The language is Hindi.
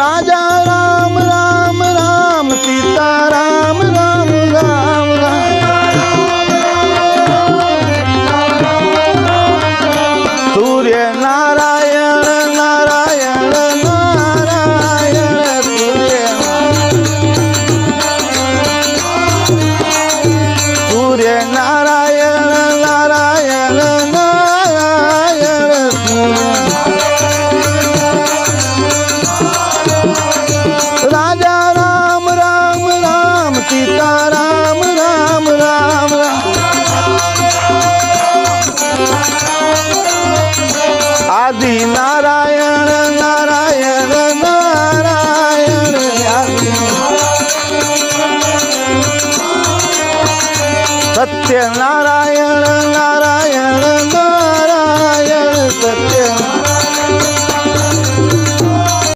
राजा राम राम राम सीता राम राम राम सूर्य नारायण नारायण नारायण सूर्य नारायण नारायण नारायण राजा राम राम राम सीता राम राम राम आदि नारायण नारायण नारायण सत्य